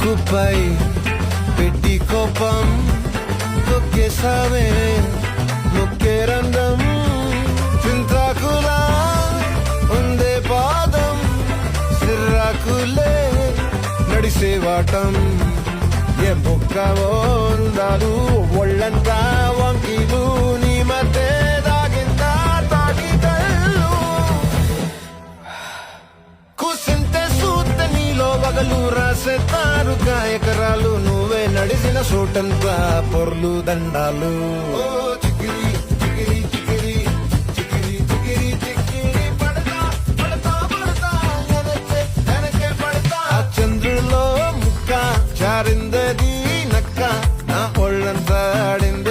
ముక్కుపై పెట్టి కోపం తొక్కేసావే ముక్కే రంగం చింతాకులా ఉందే పాదం సిర్రాకులే నడిసేవాటం ఏ బొక్కవో ఉందాలు ఒళ్ళంతా వంకిలు నీ మధ్య దాగిందా తాగి కళ్ళు కూసింతే సూత నీలో వగలు రాసేతారుగా ఎకరాలు నువ్వే నడిసిన సోటంతా పొర్లు దండాలు ఓ చికిరి చికిరి చికిరి చికిరి చికిరి చికిరి పడతా పడతా పడతా వెనకే పడతా ఆ చంద్రులో ముక్క చారిందది నక్క నా ఒళ్ళంతా ఆడింది